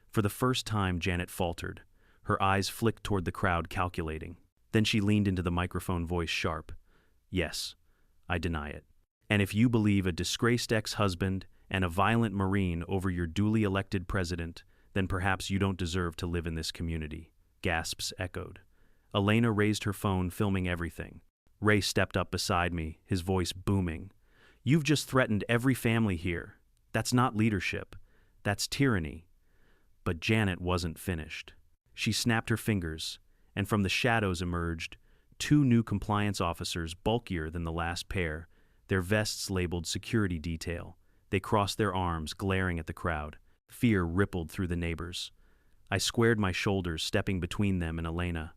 For the first time, Janet faltered. Her eyes flicked toward the crowd, calculating. Then she leaned into the microphone, voice sharp. Yes, I deny it. And if you believe a disgraced ex-husband and a violent Marine over your duly elected president, then perhaps you don't deserve to live in this community. Gasps echoed. Elena raised her phone, filming everything. Ray stepped up beside me, his voice booming. You've just threatened every family here. That's not leadership. That's tyranny. But Janet wasn't finished. She snapped her fingers, and from the shadows emerged 2 new compliance officers, bulkier than the last pair, their vests labeled security detail. They crossed their arms, glaring at the crowd. Fear rippled through the neighbors. I squared my shoulders, stepping between them and Elena.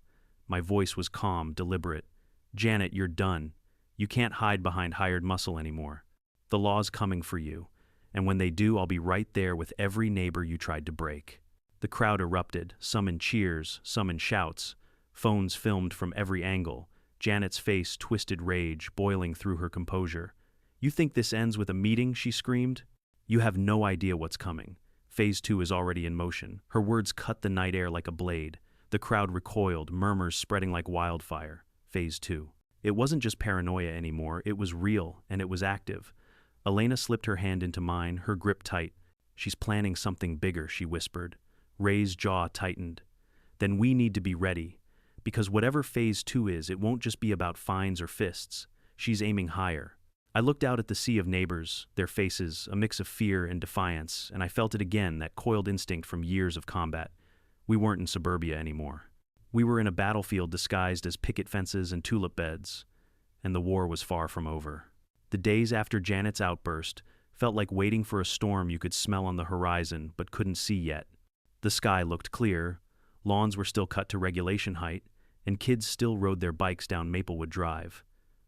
My voice was calm, deliberate. Janet, you're done. You can't hide behind hired muscle anymore. The law's coming for you, and when they do, I'll be right there with every neighbor you tried to break. The crowd erupted, some in cheers, some in shouts. Phones filmed from every angle. Janet's face twisted, rage boiling through her composure. You think this ends with a meeting? She screamed. You have no idea what's coming. Phase 2 is already in motion. Her words cut the night air like a blade. The crowd recoiled, murmurs spreading like wildfire. Phase 2. It wasn't just paranoia anymore, it was real, and it was active. Elena slipped her hand into mine, her grip tight. She's planning something bigger, she whispered. Ray's jaw tightened. Then we need to be ready. Because whatever phase 2 is, it won't just be about fines or fists. She's aiming higher. I looked out at the sea of neighbors, their faces, a mix of fear and defiance, and I felt it again, that coiled instinct from years of combat. We weren't in suburbia anymore. We were in a battlefield disguised as picket fences and tulip beds, and the war was far from over. The days after Janet's outburst felt like waiting for a storm you could smell on the horizon but couldn't see yet. The sky looked clear, lawns were still cut to regulation height, and kids still rode their bikes down Maplewood Drive.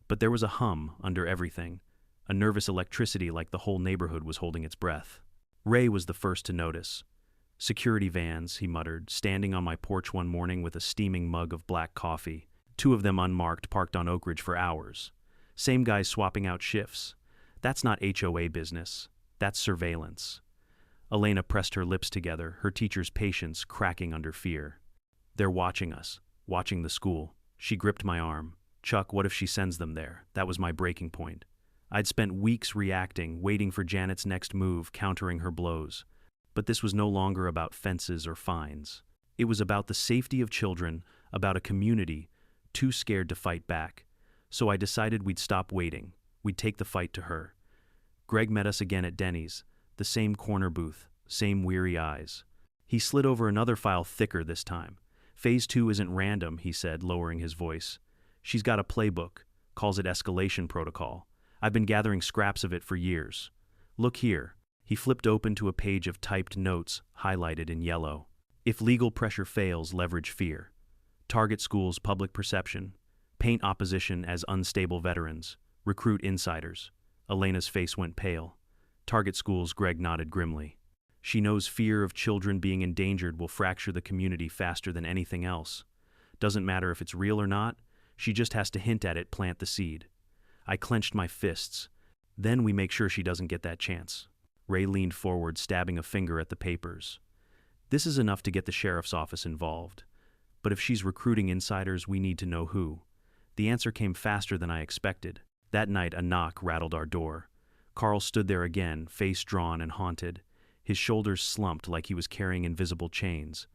But there was a hum under everything, a nervous electricity like the whole neighborhood was holding its breath. Ray was the first to notice. Security vans, he muttered, standing on my porch one morning with a steaming mug of black coffee. 2 of them unmarked, parked on Oak Ridge for hours. Same guys swapping out shifts. That's not HOA business. That's surveillance. Elena pressed her lips together, her teacher's patience cracking under fear. They're watching us, watching the school. She gripped my arm. Chuck, what if she sends them there? That was my breaking point. I'd spent weeks reacting, waiting for Janet's next move, countering her blows. But this was no longer about fences or fines. It was about the safety of children, about a community too scared to fight back. So I decided we'd stop waiting. We'd take the fight to her. Greg met us again at Denny's, the same corner booth, same weary eyes. He slid over another file, thicker this time. Phase 2 isn't random, he said, lowering his voice. She's got a playbook, calls it escalation protocol. I've been gathering scraps of it for years. Look here. He flipped open to a page of typed notes highlighted in yellow. If legal pressure fails, leverage fear. Target schools' public perception. Paint opposition as unstable veterans. Recruit insiders. Elena's face went pale. Target schools, Greg nodded grimly. She knows fear of children being endangered will fracture the community faster than anything else. Doesn't matter if it's real or not, she just has to hint at it, plant the seed. I clenched my fists. Then we make sure she doesn't get that chance. Ray leaned forward, stabbing a finger at the papers. This is enough to get the sheriff's office involved. But if she's recruiting insiders, we need to know who. The answer came faster than I expected. That night, a knock rattled our door. Carl stood there again, face drawn and haunted. His shoulders slumped like he was carrying invisible chains.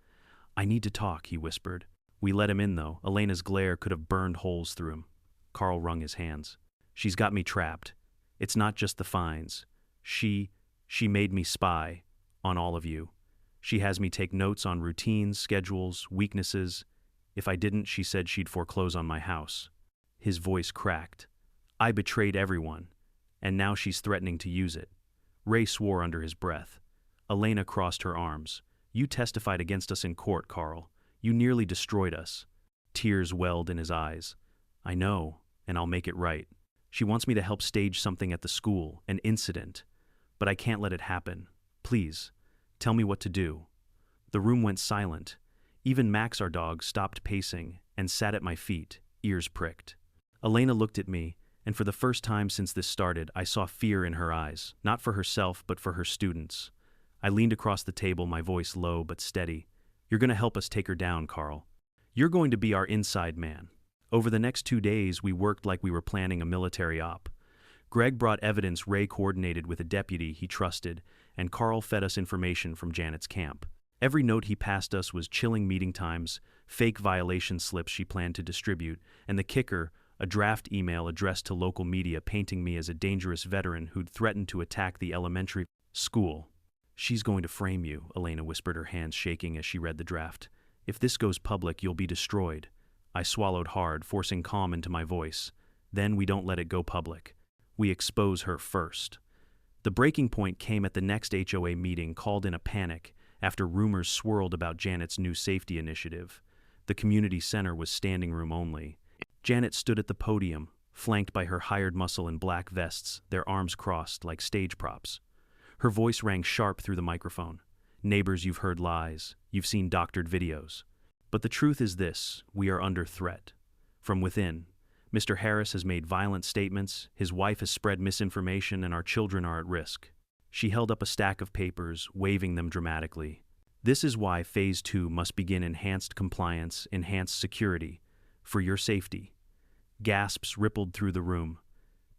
I need to talk, he whispered. We let him in, though. Elena's glare could have burned holes through him. Carl wrung his hands. She's got me trapped. It's not just the fines. She made me spy on all of you. She has me take notes on routines, schedules, weaknesses. If I didn't, she said she'd foreclose on my house. His voice cracked. I betrayed everyone, and now she's threatening to use it. Ray swore under his breath. Elena crossed her arms. You testified against us in court, Carl. You nearly destroyed us. Tears welled in his eyes. I know, and I'll make it right. She wants me to help stage something at the school, an incident. But I can't let it happen. Please, tell me what to do. The room went silent. Even Max, our dog, stopped pacing and sat at my feet, ears pricked. Elena looked at me, and for the first time since this started, I saw fear in her eyes, not for herself, but for her students. I leaned across the table, my voice low but steady. You're going to help us take her down, Carl. You're going to be our inside man. Over the next 2 days, we worked like we were planning a military op. Greg brought evidence Ray coordinated with a deputy he trusted, and Carl fed us information from Janet's camp. Every note he passed us was chilling meeting times, fake violation slips she planned to distribute, and the kicker, a draft email addressed to local media painting me as a dangerous veteran who'd threatened to attack the elementary school. She's going to frame you, Elena whispered, her hands shaking as she read the draft. If this goes public, you'll be destroyed. I swallowed hard, forcing calm into my voice. Then we don't let it go public. We expose her first. The breaking point came at the next HOA meeting, called in a panic after rumors swirled about Janet's new safety initiative. The community center was standing room only. Janet stood at the podium, flanked by her hired muscle in black vests, their arms crossed like stage props. Her voice rang sharp through the microphone. Neighbors, you've heard lies. You've seen doctored videos. But the truth is this: we are under threat. From within. Mr. Harris has made violent statements, his wife has spread misinformation, and our children are at risk. She held up a stack of papers, waving them dramatically. This is why Phase 2 must begin: enhanced compliance, enhanced security. For your safety. Gasps rippled through the room.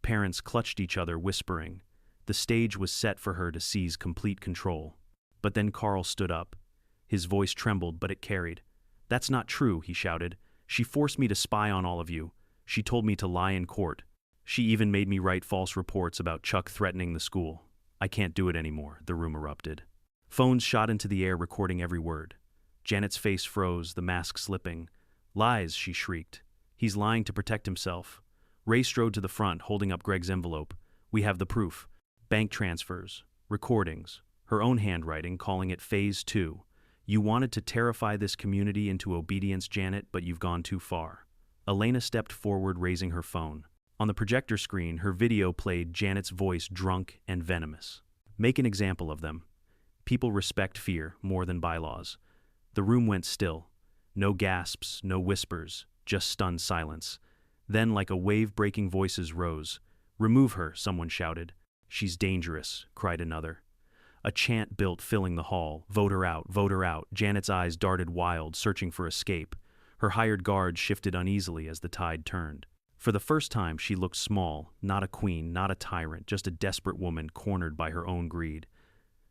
Parents clutched each other, whispering. The stage was set for her to seize complete control. But then Carl stood up. His voice trembled, but it carried. That's not true, he shouted. She forced me to spy on all of you. She told me to lie in court. She even made me write false reports about Chuck threatening the school. I can't do it anymore, the room erupted. Phones shot into the air, recording every word. Janet's face froze, the mask slipping. Lies, she shrieked. He's lying to protect himself. Ray strode to the front, holding up Greg's envelope. We have the proof. Bank transfers, recordings, her own handwriting, calling it Phase 2. You wanted to terrify this community into obedience, Janet, but you've gone too far. Elena stepped forward, raising her phone. On the projector screen, her video played, Janet's voice drunk and venomous. Make an example of them. People respect fear more than bylaws. The room went still. No gasps, no whispers, just stunned silence. Then, like a wave, breaking voices rose. Remove her, someone shouted. She's dangerous, cried another. A chant built, filling the hall. Vote her out, vote her out. Janet's eyes darted wild, searching for escape. Her hired guard shifted uneasily as the tide turned. For the first time, she looked small, not a queen, not a tyrant, just a desperate woman cornered by her own greed.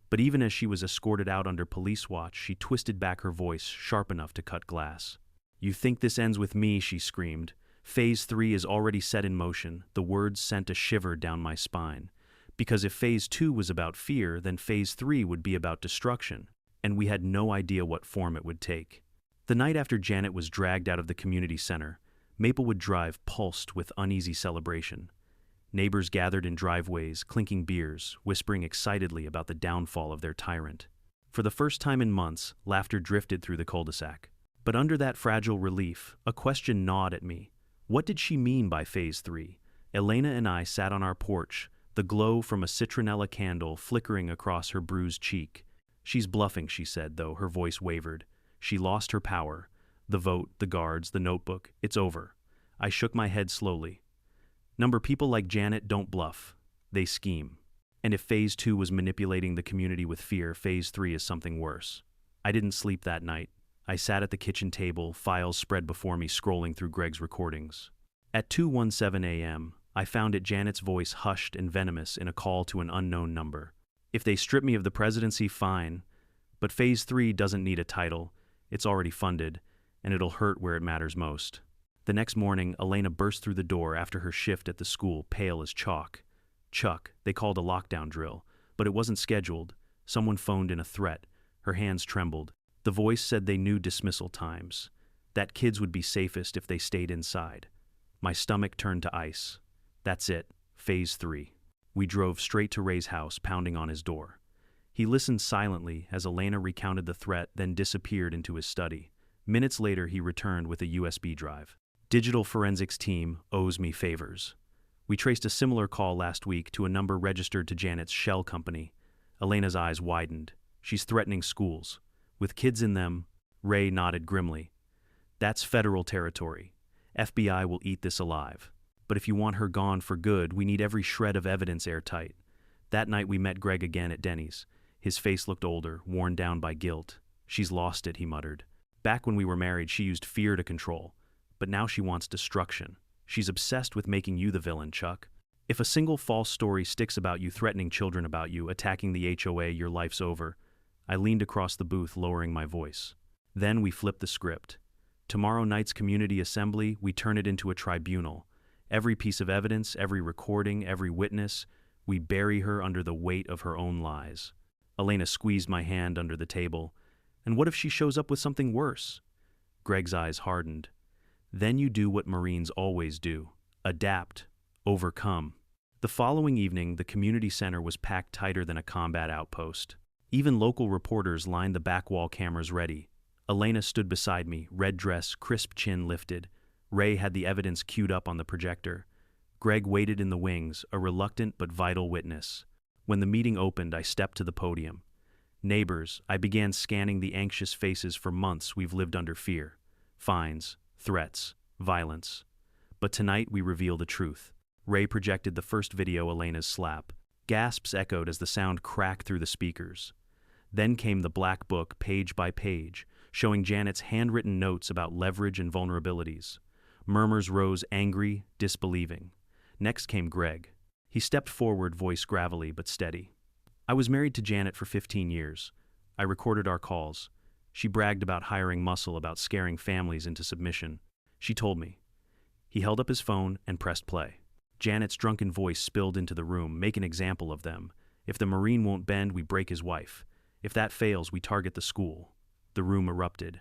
But even as she was escorted out under police watch, she twisted back her voice, sharp enough to cut glass. You think this ends with me, she screamed. Phase 3 is already set in motion. The words sent a shiver down my spine. Because if Phase 2 was about fear, then Phase 3 would be about destruction, and we had no idea what form it would take. The night after Janet was dragged out of the community center, Maplewood Drive pulsed with uneasy celebration. Neighbors gathered in driveways, clinking beers, whispering excitedly about the downfall of their tyrant. For the first time in months, laughter drifted through the cul-de-sac. But under that fragile relief, a question gnawed at me. What did she mean by Phase 3? Elena and I sat on our porch, the glow from a citronella candle flickering across her bruised cheek. She's bluffing, she said, though her voice wavered. She lost her power. The vote, the guards, the notebook, it's over. I shook my head slowly. People like Janet don't bluff. They scheme. And if Phase 2 was manipulating the community with fear, Phase 3 is something worse. I didn't sleep that night. I sat at the kitchen table, files spread before me, scrolling through Greg's recordings. At 2:17 a.m., I found it Janet's voice hushed and venomous in a call to an unknown number. If they strip me of the presidency, fine. But Phase 3 doesn't need a title. It's already funded, and it'll hurt where it matters most. The next morning, Elena burst through the door after her shift at the school, pale as chalk. Chuck, they called a lockdown drill, but it wasn't scheduled. Someone phoned in a threat. Her hands trembled. The voice said they knew dismissal times, that kids would be safest if they stayed inside. My stomach turned to ice. That's it, Phase 3. We drove straight to Ray's house, pounding on his door. He listened silently as Elena recounted the threat, then disappeared into his study. Minutes later, he returned with a USB drive. Digital forensics team owes me favors. We traced a similar call last week to a number registered to Janet's shell company. Elena's eyes widened. She's threatening schools. With kids in them, Ray nodded grimly. That's federal territory. FBI will eat this alive. But if you want her gone for good, we need every shred of evidence airtight. That night we met Greg again at Denny's. His face looked older, worn down by guilt. She's lost it, he muttered. Back when we were married, she used fear to control. But now she wants destruction. She's obsessed with making you the villain, Chuck. If a single false story sticks about you, threatening children about you, attacking the HOA, your life's over. I leaned across the booth, lowering my voice. Then we flipped the script. Tomorrow night's community assembly, we turn it into a tribunal. Every piece of evidence, every recording, every witness, we bury her under the weight of her own lies. Elena squeezed my hand under the table. And what if she shows up with something worse? Greg's eyes hardened. Then you do what Marines always do. Adapt. Overcome. The following evening, the community center was packed tighter than a combat outpost. Even local reporters lined the back wall cameras ready. Elena stood beside me, red dress, crisp chin lifted. Ray had the evidence queued up on the projector. Greg waited in the wings, a reluctant but vital witness. When the meeting opened, I stepped to the podium. Neighbors, I began scanning the anxious faces. For months we've lived under fear. Fines, threats, violence. But tonight we reveal the truth. Ray projected the first video, Elena's slap. Gasps echoed as the sound cracked through the speakers. Then came the black book, page by page, showing Janet's handwritten notes about leverage and vulnerabilities. Murmurs rose, angry, disbelieving. Next came Greg. He stepped forward, voice gravelly but steady. I was married to Janet for 15 years. I recorded our calls. She bragged about hiring muscle, about scaring families into submission. She told me. He held up his phone and pressed play. Janet's drunken voice spilled into the room. Make an example of them. If the Marine won't bend, we break his wife. If that fails, we target the school. The room erupted.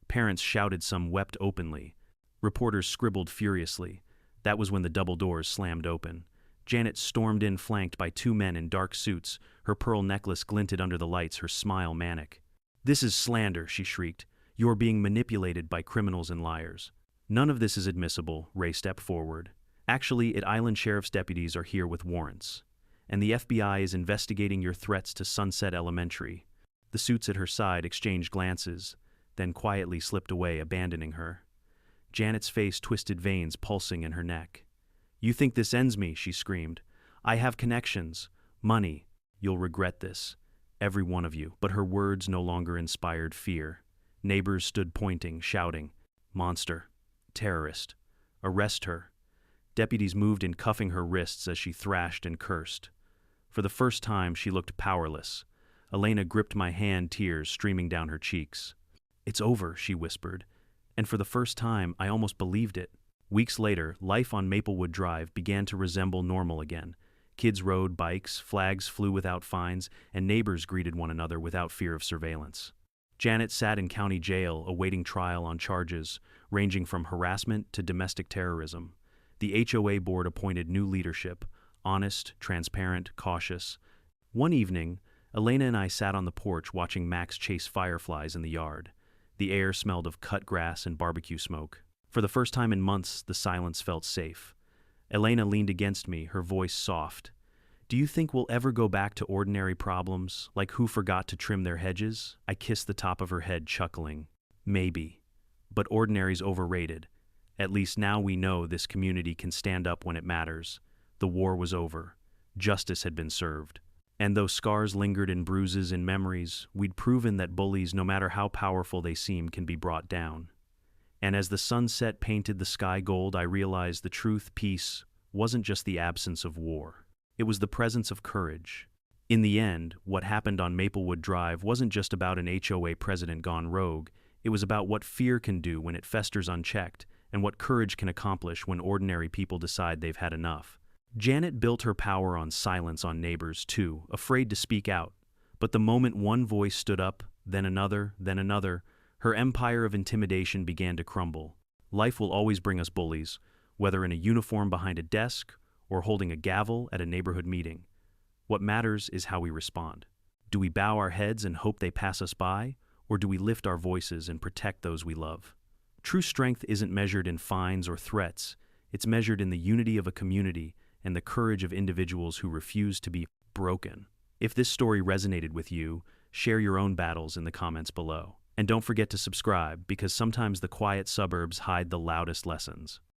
Parents shouted, some wept openly. Reporters scribbled furiously. That was when the double doors slammed open. Janet stormed in, flanked by two men in dark suits. Her pearl necklace glinted under the lights, her smile manic. This is slander, she shrieked. You're being manipulated by criminals and liars. None of this is admissible, Ray stepped forward. Actually, Island Sheriff's deputies are here with warrants. And the FBI is investigating your threats to Sunset Elementary. The suits at her side exchanged glances, then quietly slipped away, abandoning her. Janet's face twisted, veins pulsing in her neck. You think this ends me, she screamed. I have connections, money. You'll regret this. Every one of you. But her words no longer inspired fear. Neighbors stood pointing, shouting, monster, terrorist, arrest her. Deputies moved in, cuffing her wrists as she thrashed and cursed. For the first time, she looked powerless. Elena gripped my hand, tears streaming down her cheeks. It's over, she whispered. And for the first time, I almost believed it. Weeks later, life on Maplewood Drive began to resemble normal again. Kids rode bikes, flags flew without fines, and neighbors greeted one another without fear of surveillance. Janet sat in county jail, awaiting trial on charges ranging from harassment to domestic terrorism. The HOA board appointed new leadership, honest, transparent, cautious. One evening, Elena and I sat on the porch watching Max chase fireflies in the yard. The air smelled of cut grass and barbecue smoke. For the first time in months, the silence felt safe. Elena leaned against me, her voice soft. "Do you think we'll ever go back to ordinary problems, like who forgot to trim their hedges?" I kissed the top of her head, chuckling. "Maybe. But ordinary's overrated. At least now we know this community can stand up when it matters. The war was over. Justice had been served. And though scars lingered in bruises and memories, we'd proven that bullies, no matter how powerful they seem, can be brought down. And as the sunset painted the sky gold, I realized the truth: peace wasn't just the absence of war. It was the presence of courage. In the end, what happened on Maplewood Drive wasn't just about an HOA president gone rogue. It was about what fear can do when it festers unchecked, and what courage can accomplish when ordinary people decide they've had enough. Janet built her power on silence on neighbors, too, afraid to speak out. But the moment one voice stood up, then another, her empire of intimidation began to crumble. Life will always bring us bullies, whether in a uniform behind a desk or holding a gavel at a neighborhood meeting. What matters is how we respond. Do we bow our heads and hope they pass us by, or do we lift our voices and protect those we love? True strength isn't measured in fines or threats. It's measured in the unity of a community and the courage of individuals who refuse to be broken. If this story resonated with you, share your own battles in the comments below. And don't forget to subscribe, because sometimes the quiet suburbs hide the loudest lessons.